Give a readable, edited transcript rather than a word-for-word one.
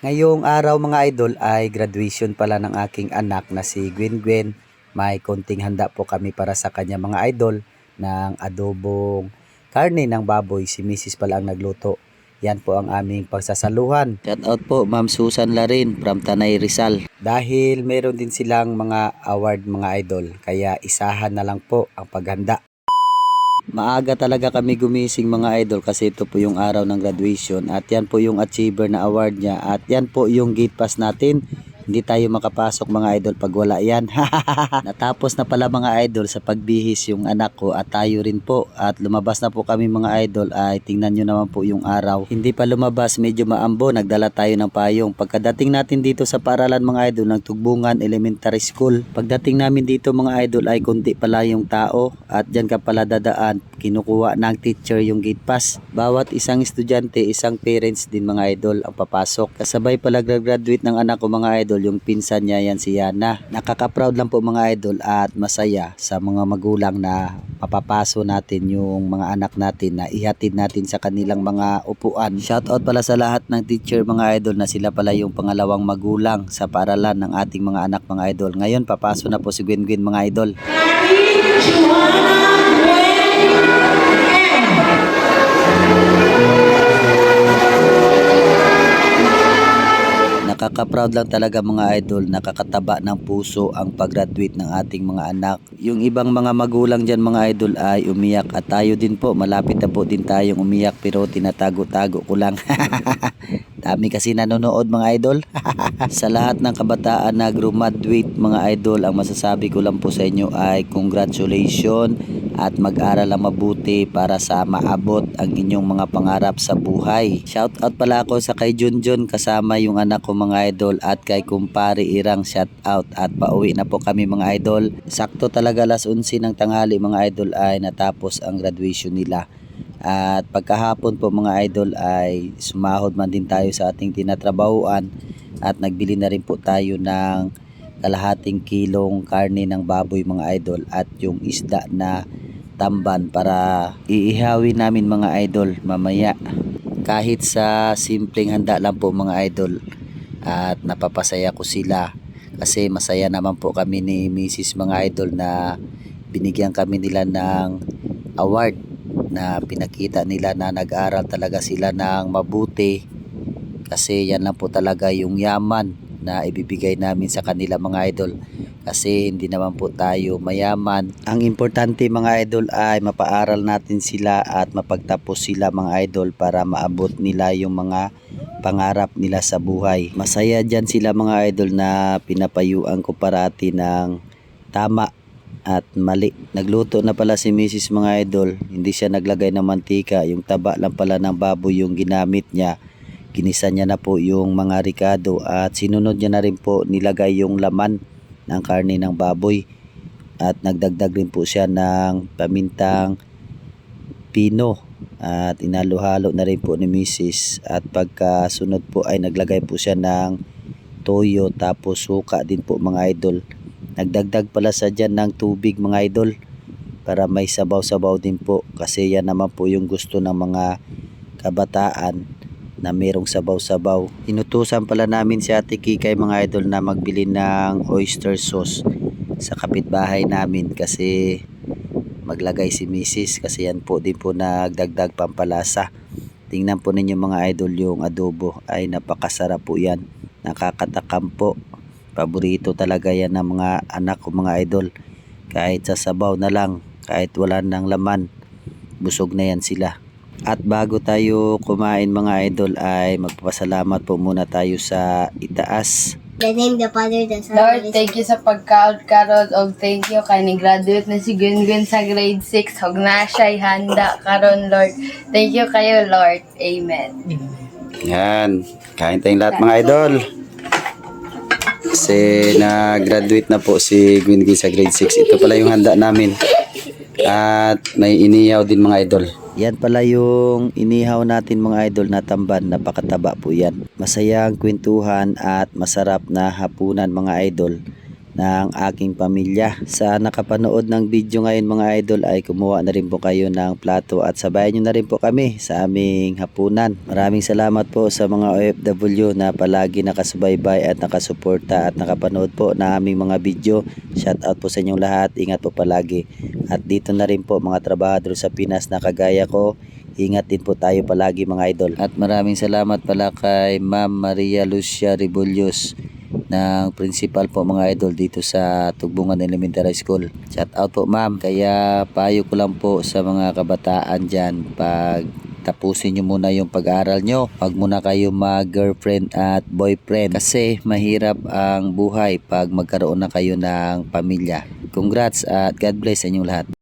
Ngayong araw mga idol ay graduation pala ng aking anak na si Gwen Gwen. May konting handa po kami para sa kanya mga idol ng adobong karne ng baboy. Si Mrs. pala ang nagluto. Yan po ang aming pagsasaluhan. Shout out po Ma'am Susan Larin from Tanay Rizal. Dahil meron din silang mga award mga idol, kaya isahan na lang po ang paghanda. Maaga talaga kami gumising mga idol kasi ito po yung araw ng graduation at yan po yung achiever na award niya at yan po yung gate pass natin. Hindi tayo makapasok mga idol pag wala yan. Natapos na pala mga idol sa pagbihis yung anak ko at tayo rin po at lumabas na po kami mga idol. Ay tingnan nyo naman po yung araw. Hindi pa lumabas, medyo maambo, nagdala tayo ng payong. Pagkadating natin dito sa paaralan mga idol ng Tugbungan Elementary School, pagdating namin dito mga idol ay kunti pala yung tao at dyan ka pala dadaan. Kinukuha ng teacher yung gate pass. Bawat isang estudyante, isang parents din mga idol ang papasok. Kasabay pala graduate ng anak ko mga idol, yung pinsan niya yan si Yana. Nakaka-proud lang po mga idol at masaya sa mga magulang na mapapaso natin yung mga anak natin na ihatid natin sa kanilang mga upuan. Shoutout pala sa lahat ng teacher mga idol na sila pala yung pangalawang magulang sa paaralan ng ating mga anak mga idol. Ngayon papaso na po si Gwen Gwen mga idol. Nakaka-proud lang talaga mga idol, nakakataba ng puso ang pag-graduate ng ating mga anak. Yung ibang mga magulang dyan mga idol ay umiyak at tayo din po, malapit na po din tayong umiyak pero tinatago-tago ko lang. Dami kasi nanonood mga idol. Sa lahat ng kabataan na graduate mga idol, ang masasabi ko lang po sa inyo ay congratulations at mag-aral lang mabuti para sa maabot ang inyong mga pangarap sa buhay. Shout out pala ako sa kay Junjun kasama yung anak ko mga idol at kay kumpare Irang shout out at pauwi na po kami mga idol. Sakto talaga alas 11 ng tanghali mga idol ay natapos ang graduation nila. At pagkahapon po mga idol ay sumahod man din tayo sa ating tinatrabahuan at nagbili na rin po tayo ng kalahating kilong karne ng baboy mga idol at yung isda na tamban para iihawi namin mga idol mamaya. Kahit sa simpleng handa lang po mga idol at napapasaya ko sila kasi masaya naman po kami ni Mrs. mga idol na binigyan kami nila ng award na pinakita nila na nag-aral talaga sila ng mabuti kasi yan lang po talaga yung yaman na ibibigay namin sa kanila mga idol kasi hindi naman po tayo mayaman. Ang importante mga idol ay mapaaral natin sila at mapagtapos sila mga idol para maabot nila yung mga pangarap nila sa buhay. Masaya dyan sila mga idol na pinapayuan ko parati ng tama at mali. Nagluto na pala si Mrs. mga idol, hindi siya naglagay ng mantika, yung taba lang pala ng baboy yung ginamit niya. Ginisa niya na po yung mga ricado at sinunod niya na rin po nilagay yung laman ng karne ng baboy at nagdagdag rin po siya ng pamintang pino at inalo-halo na rin po ni Mrs. at pagkasunod po ay naglagay po siya ng toyo tapos suka din po mga idol. Nagdagdag pala sa dyan ng tubig mga idol para may sabaw-sabaw din po kasi yan naman po yung gusto ng mga kabataan na merong sabaw-sabaw. Inutusan pala namin si Ate Kikay mga idol na magbili ng oyster sauce sa kapitbahay namin kasi maglagay si Mrs. kasi yan po din po nagdagdag pampalasa. Tingnan po ninyo mga idol yung adobo ay napakasarap po yan. Nakakatakam po. Paborito talaga yan ng mga anak ko mga idol. Kahit sa sabaw na lang, kahit wala nang laman, busog na yan sila. At bago tayo kumain mga idol ay magpapasalamat po muna tayo sa itaas. The name, the Father, the Son, Lord, thank you sa pagkaroon og thank you kay ni-graduate na si Gwen sa grade 6. Hog na siya'y handa karon Lord. Thank you kayo, Lord. Amen. Yan, kain tayong lahat mga idol. Kasi na-graduate na po si Gwen sa grade 6. Ito pala yung handa namin. At may inihaw din mga idol. Yan pala yung inihaw natin mga idol na tamban. Napakataba po yan. Masayang kwentuhan at masarap na hapunan mga idol. ng aking pamilya. Sa nakapanood ng video ngayon mga idol ay kumuha na rin po kayo ng plato at sabayan nyo na rin po kami sa aming hapunan. Maraming salamat po sa mga OFW na palagi nakasubaybay at nakasuporta at nakapanood po ng aming mga video. Shout out po sa inyong lahat. Ingat po palagi. At dito na rin po mga trabahador sa Pinas na kagaya ko. Ingat din po tayo palagi mga idol. At maraming salamat pala kay Ma'am Maria Lucia Rebullios ng principal po mga idol dito sa Tugbungan Elementary School. Shout out po ma'am. Kaya payo ko lang po sa mga kabataan dyan, pag tapusin nyo muna yung pag-aaral nyo. Huwag muna kayo mag-girlfriend at boyfriend kasi mahirap ang buhay pag magkaroon na kayo ng pamilya. Congrats at God bless sa inyong lahat.